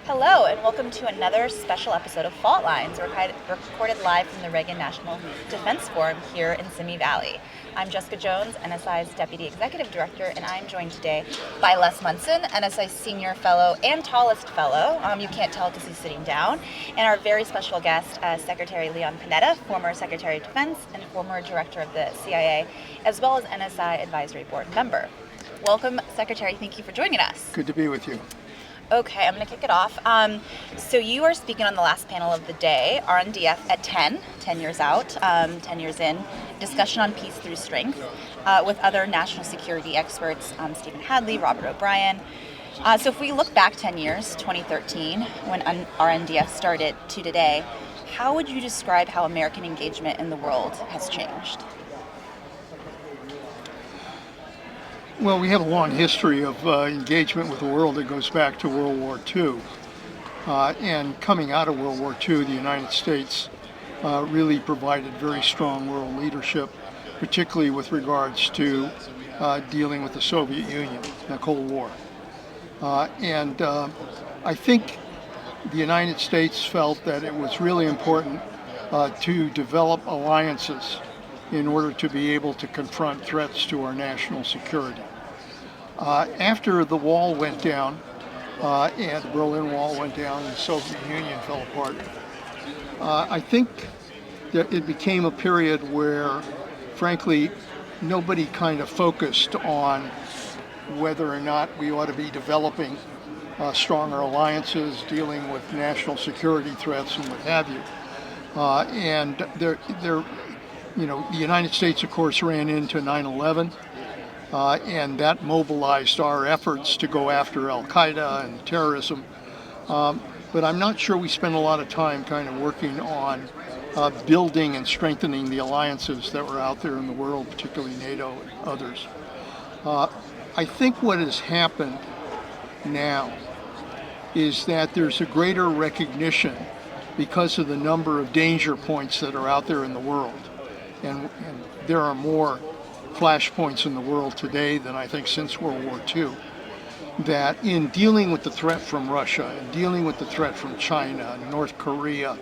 Hello, and welcome to another special episode of Fault Lines, recorded live from the Reagan National Defense Forum here in Simi Valley. I'm Jessica Jones, NSI's Deputy Executive Director, and I'm joined today by Les Munson, NSI's Senior Fellow and Tallest Fellow. You can't tell because he's sitting down. And our very special guest, Secretary Leon Panetta, former Secretary of Defense and former Director of the CIA, as well as NSI Advisory Board member. Welcome, Secretary. Thank you for joining us. Good to be with you. Okay, I'm going to kick it off. So you are speaking on the last panel of the day, RNDF at 10 years out, 10 years in, discussion on peace through strength with other national security experts, Stephen Hadley, Robert O'Brien. So if we look back 10 years, 2013, when RNDF started, to today, how would you describe how American engagement in the world has changed? Well, we have a long history of engagement with the world that goes back to World War II. And coming out of World War II, the United States really provided very strong world leadership, particularly with regards to dealing with the Soviet Union, the Cold War. And I think the United States felt that it was really important to develop alliances in order to be able to confront threats to our national security. After the wall went down, and the Berlin Wall went down and the Soviet Union fell apart, I think that it became a period where, frankly, nobody kind of focused on whether or not we ought to be developing stronger alliances, dealing with national security threats and what have you. And the United States, of course, ran into 9/11, and that mobilized our efforts to go after Al-Qaeda and terrorism. But I'm not sure we spent a lot of time kind of working on building and strengthening the alliances that were out there in the world, particularly NATO and others. I think what has happened now is that there's a greater recognition because of the number of danger points that are out there in the world. And there are more flashpoints in the world today than I think since World War II, that in dealing with the threat from Russia and dealing with the threat from China, North Korea,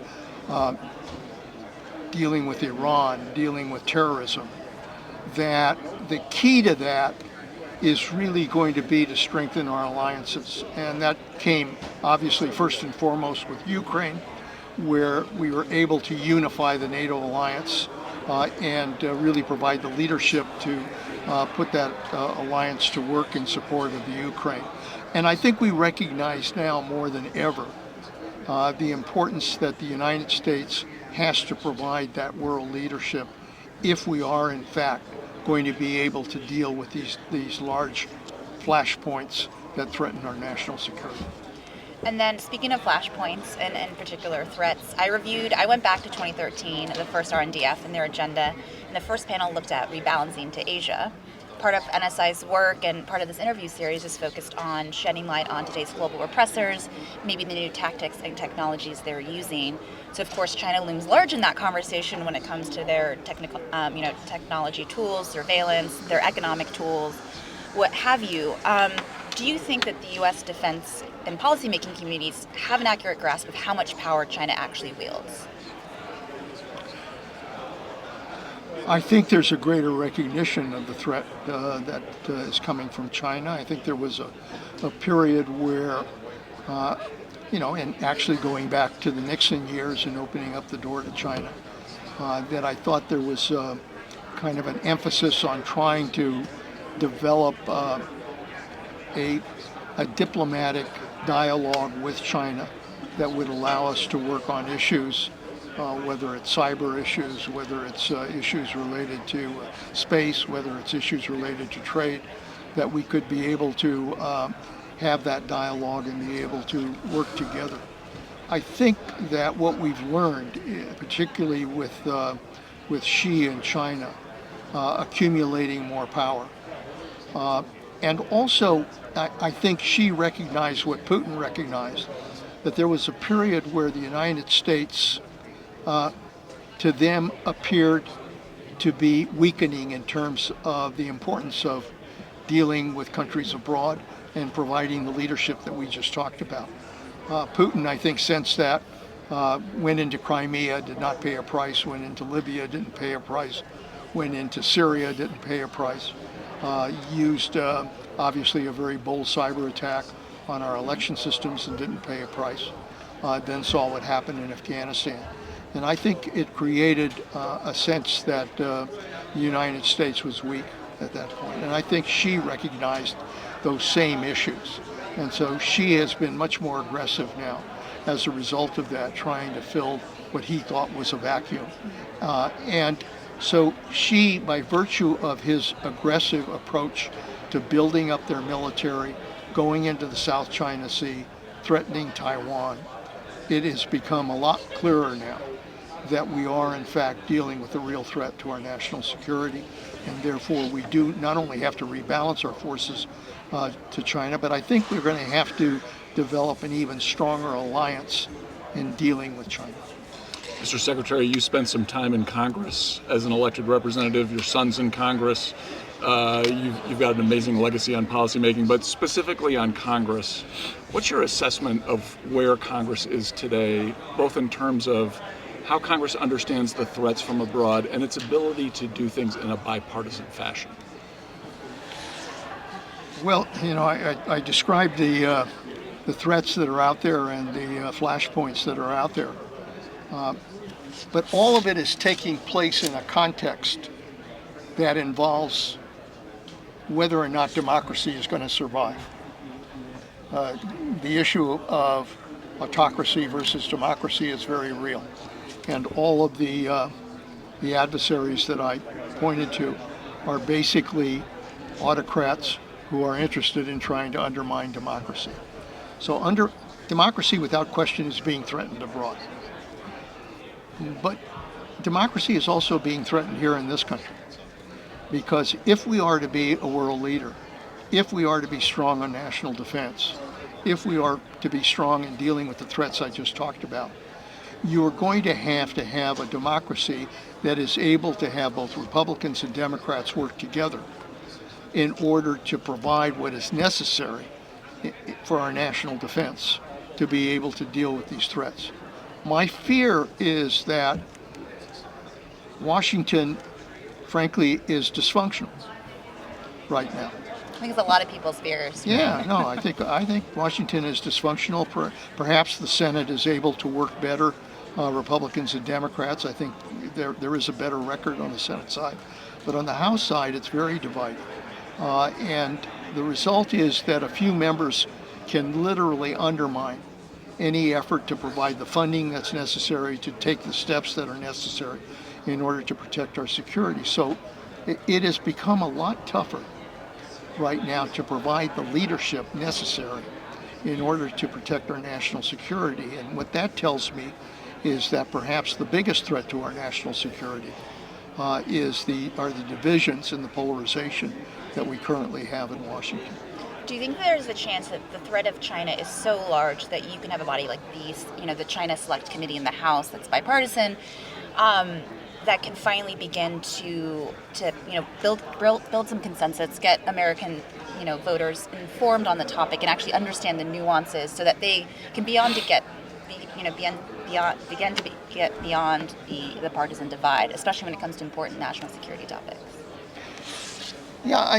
dealing with Iran, dealing with terrorism, that the key to that is really going to be to strengthen our alliances. And that came obviously first and foremost with Ukraine, where we were able to unify the NATO alliance and really provide the leadership to put that alliance to work in support of the Ukraine. And I think we recognize now more than ever the importance that the United States has to provide that world leadership if we are in fact going to be able to deal with these large flashpoints that threaten our national security. And then speaking of flashpoints and in particular threats, I went back to 2013, the first RNDF and their agenda, and the first panel looked at rebalancing to Asia. Part of NSI's work and part of this interview series is focused on shedding light on today's global repressors, maybe the new tactics and technologies they're using. So of course China looms large in that conversation when it comes to their technology tools, surveillance, their economic tools, what have you. Do you think that the U.S. defense and policymaking communities have an accurate grasp of how much power China actually wields? I think there's a greater recognition of the threat that is coming from China. I think there was a period where, and actually going back to the Nixon years and opening up the door to China, that I thought there was kind of an emphasis on trying to develop a diplomatic dialogue with China that would allow us to work on issues, whether it's cyber issues, whether it's issues related to space, whether it's issues related to trade, that we could be able to have that dialogue and be able to work together. I think that what we've learned, particularly with Xi in China, accumulating more power, and also I think Xi recognized what Putin recognized, that there was a period where the United States, to them, appeared to be weakening in terms of the importance of dealing with countries abroad and providing the leadership that we just talked about. Putin, I think, sensed that, went into Crimea, did not pay a price, went into Libya, didn't pay a price, went into Syria, didn't pay a price, used obviously a very bold cyber attack on our election systems and didn't pay a price, then saw what happened in Afghanistan. And I think it created a sense that the United States was weak at that point. And I think she recognized those same issues. And so she has been much more aggressive now as a result of that, trying to fill what he thought was a vacuum. And so she, by virtue of his aggressive approach to building up their military, going into the South China Sea, threatening Taiwan, it has become a lot clearer now that we are in fact dealing with a real threat to our national security, and therefore we do not only have to rebalance our forces to China, but I think we're going to have to develop an even stronger alliance in dealing with China. Mr. Secretary, you spent some time in Congress as an elected representative. Your son's in Congress. You've got an amazing legacy on policymaking, but specifically on Congress, what's your assessment of where Congress is today, both in terms of how Congress understands the threats from abroad and its ability to do things in a bipartisan fashion? Well, I described the threats that are out there and the flashpoints that are out there. But all of it is taking place in a context that involves whether or not democracy is going to survive. The issue of autocracy versus democracy is very real. And all of the adversaries that I pointed to are basically autocrats who are interested in trying to undermine democracy. So democracy, without question, is being threatened abroad. But democracy is also being threatened here in this country. Because if we are to be a world leader, if we are to be strong on national defense, if we are to be strong in dealing with the threats I just talked about, you are going to have a democracy that is able to have both Republicans and Democrats work together in order to provide what is necessary for our national defense to be able to deal with these threats. My fear is that Washington, frankly, is dysfunctional right now. I think it's a lot of people's fears. Yeah, no, I think Washington is dysfunctional. Perhaps the Senate is able to work better, Republicans and Democrats. I think there is a better record on the Senate side. But on the House side, it's very divided. And the result is that a few members can literally undermine any effort to provide the funding that's necessary, to take the steps that are necessary in order to protect our security. So it has become a lot tougher right now to provide the leadership necessary in order to protect our national security. And what that tells me is that perhaps the biggest threat to our national security are the divisions and the polarization that we currently have in Washington. Do you think there's a chance that the threat of China is so large that you can have a body like the China Select Committee in the House that's bipartisan, that can finally begin to build some consensus, get American voters informed on the topic, and actually understand the nuances, so that they can begin to get beyond the partisan divide, especially when it comes to important national security topics? Yeah,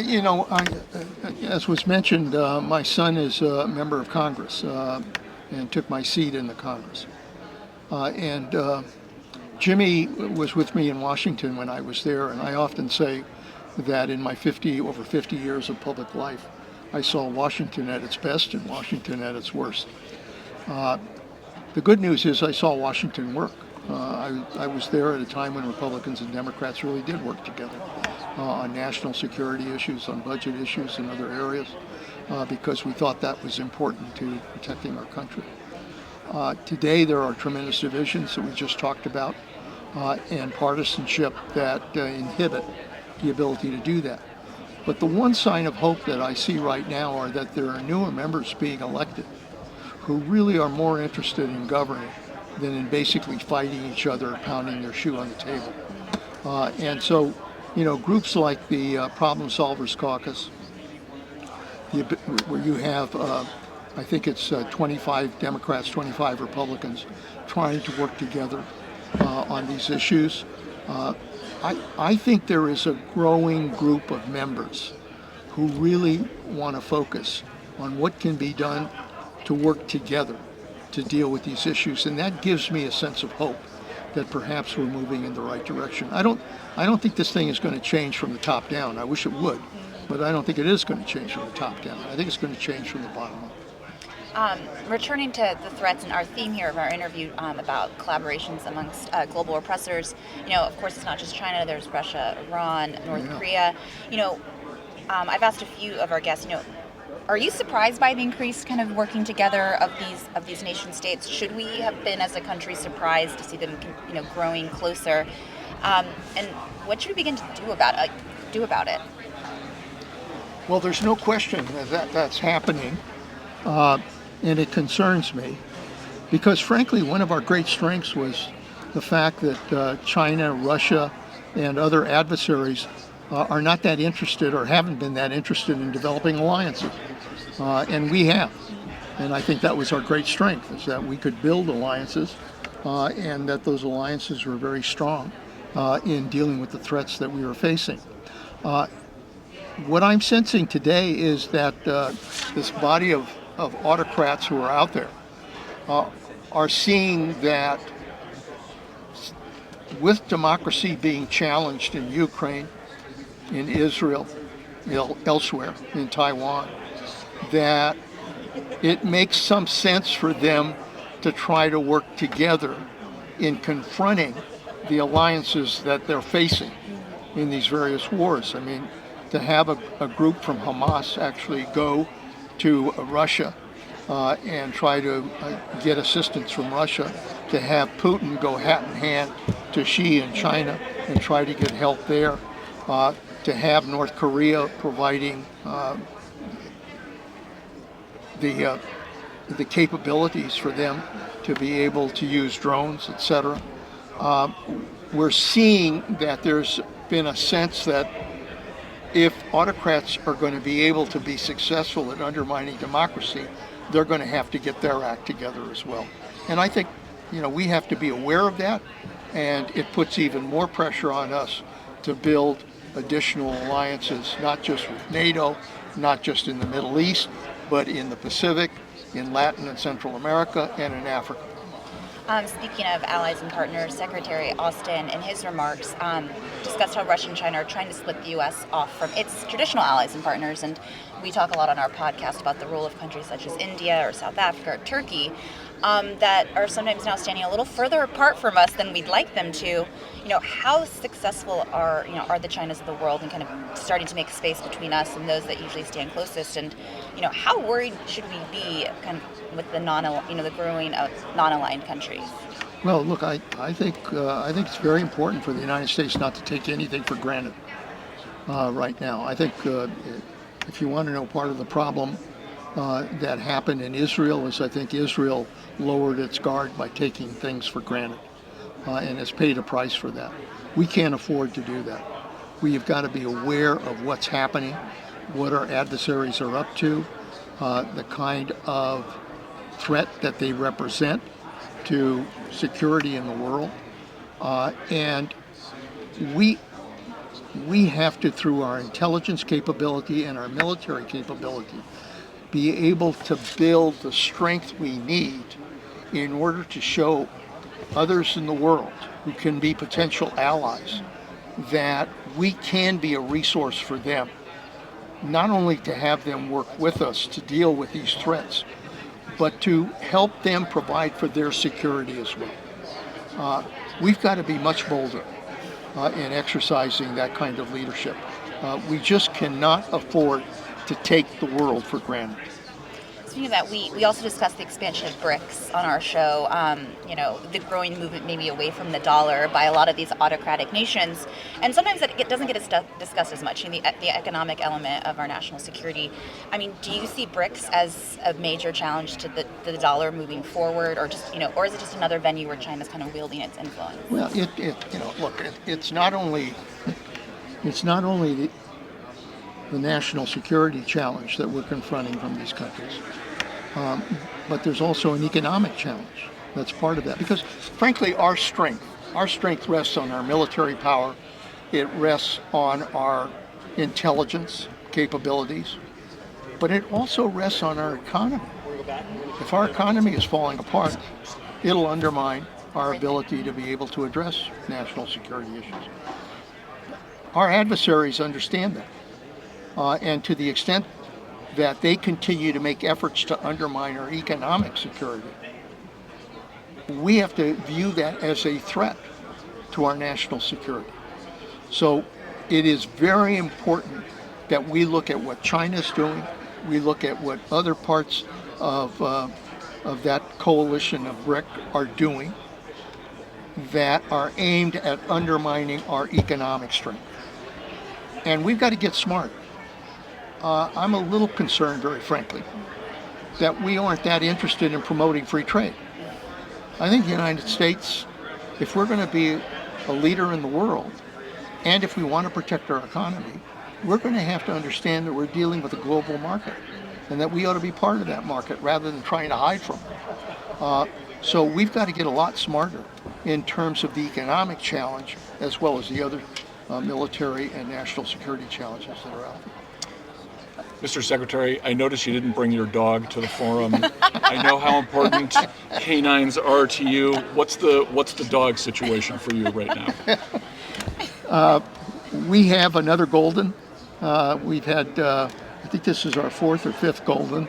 as was mentioned, my son is a member of Congress and took my seat in the Congress. And Jimmy was with me in Washington when I was there, and I often say that in my over 50 years of public life, I saw Washington at its best and Washington at its worst. The good news is I saw Washington work. I was there at a time when Republicans and Democrats really did work together on national security issues, on budget issues, and other areas, because we thought that was important to protecting our country. Today there are tremendous divisions that we just talked about, and partisanship that inhibit the ability to do that. But the one sign of hope that I see right now are that there are newer members being elected who really are more interested in governing than in basically fighting each other, pounding their shoe on the table. And so, groups like the Problem Solvers Caucus, where you have I think it's 25 Democrats, 25 Republicans trying to work together on these issues. I think there is a growing group of members who really want to focus on what can be done to work together to deal with these issues, and that gives me a sense of hope that perhaps we're moving in the right direction. I don't think this thing is going to change from the top down. I wish it would, but I don't think it is going to change from the top down. I think it's going to change from the bottom up. Returning to the threats and our theme here of our interview about collaborations amongst global repressors, of course, it's not just China. There's Russia, Iran, North Korea. I've asked a few of our guests, are you surprised by the increased kind of working together of these nation states? Should we have been, as a country, surprised to see them, growing closer? And what should we begin to do about it? Well, there's no question that that's happening, and it concerns me because, frankly, one of our great strengths was the fact that China, Russia, and other adversaries are not that interested or haven't been that interested in developing alliances. And we have. And I think that was our great strength, is that we could build alliances and that those alliances were very strong in dealing with the threats that we were facing. What I'm sensing today is that this body of autocrats who are out there are seeing that with democracy being challenged in Ukraine, in Israel, elsewhere, in Taiwan, that it makes some sense for them to try to work together in confronting the alliances that they're facing in these various wars. I mean, to have a group from Hamas actually go to Russia and try to get assistance from Russia, to have Putin go hat in hand to Xi in China and try to get help there, to have North Korea providing the capabilities for them to be able to use drones, etc. We're seeing that there's been a sense that if autocrats are going to be able to be successful at undermining democracy, they're going to have to get their act together as well. And I think, we have to be aware of that, and it puts even more pressure on us to build additional alliances, not just with NATO, not just in the Middle East, but in the Pacific, in Latin and Central America, and in Africa. Speaking of allies and partners, Secretary Austin, in his remarks, discussed how Russia and China are trying to split the U.S. off from its traditional allies and partners. And we talk a lot on our podcast about the role of countries such as India or South Africa or Turkey that are sometimes now standing a little further apart from us than we'd like them to. How successful are the Chinas of the world in kind of starting to make space between us and those that usually stand closest? And how worried should we be kind of with the the growing of non-aligned countries? Well, look, I think it's very important for the United States not to take anything for granted right now. I think if you want to know part of the problem that happened in Israel is I think Israel lowered its guard by taking things for granted and has paid a price for that. We can't afford to do that. We've got to be aware of what's happening, what our adversaries are up to, the kind of threat that they represent to security in the world, and we have to, through our intelligence capability and our military capability, be able to build the strength we need in order to show others in the world who can be potential allies that we can be a resource for them, not only to have them work with us to deal with these threats, but to help them provide for their security as well. We've got to be much bolder in exercising that kind of leadership. We just cannot afford to take the world for granted. Speaking of that, we also discussed the expansion of BRICS on our show. The growing movement maybe away from the dollar by a lot of these autocratic nations, and sometimes it doesn't get discussed as much in the economic element of our national security. I mean, do you see BRICS as a major challenge to the dollar moving forward, or just or is it just another venue where China's kind of wielding its influence? Well, it's not only the national security challenge that we're confronting from these countries. But there's also an economic challenge that's part of that. Because frankly, our strength rests on our military power. It rests on our intelligence capabilities, but it also rests on our economy. If our economy is falling apart, it'll undermine our ability to be able to address national security issues. Our adversaries understand that, and to the extent that they continue to make efforts to undermine our economic security, we have to view that as a threat to our national security. So it is very important that we look at what China's doing, we look at what other parts of that coalition of BRIC are doing that are aimed at undermining our economic strength. And we've got to get smart. I'm a little concerned, very frankly, that we aren't that interested in promoting free trade. I think the United States, if we're going to be a leader in the world, and if we want to protect our economy, we're going to have to understand that we're dealing with a global market and that we ought to be part of that market rather than trying to hide from it. So we've got to get a lot smarter in terms of the economic challenge as well as the other military and national security challenges that are out there. Mr. Secretary, I noticed you didn't bring your dog to the forum. I know how important canines are to you. What's the dog situation for you right now? We have another golden. We've had, I think this is our fourth or fifth golden.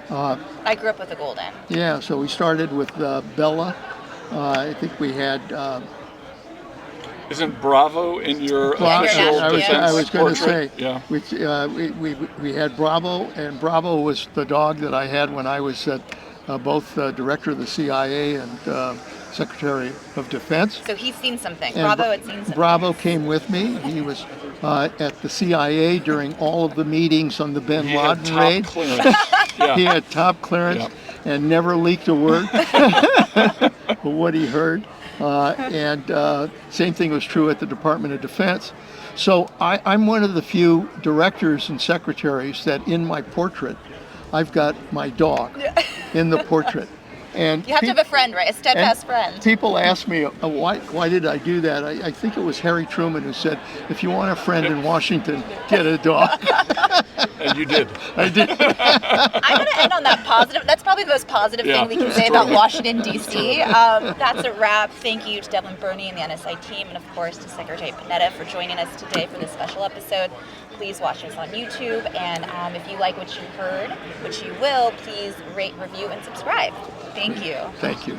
I grew up with a golden. Yeah, so we started with Bella. I think we had. Isn't Bravo in your official I was going to portrait? say, Yeah. we had Bravo, and Bravo was the dog that I had when I was both director of the CIA and Secretary of Defense. So he's seen something. And Bravo had seen something. Bravo came with me. He was at the CIA during all of the meetings on the Bin He had Laden top raid. clearance. Yeah. He had top clearance and never leaked a word of what he heard. And same thing was true at the Department of Defense. So I'm one of the few directors and secretaries that in my portrait, I've got my dog in the portrait. And You have to have a friend, right? A steadfast friend. people ask me, why did I do that? I think it was Harry Truman who said, if you want a friend in Washington, get a dog. And you did. I did. I'm going to end on that positive. That's probably the most positive thing we can say about Washington, D.C. That's a wrap. Thank you to Devlin Burney and the NSI team, and of course to Secretary Panetta for joining us today for this special episode. Please watch us on YouTube, and if you like what you heard, which you will, please rate, review, and subscribe. Thank you. Thank you.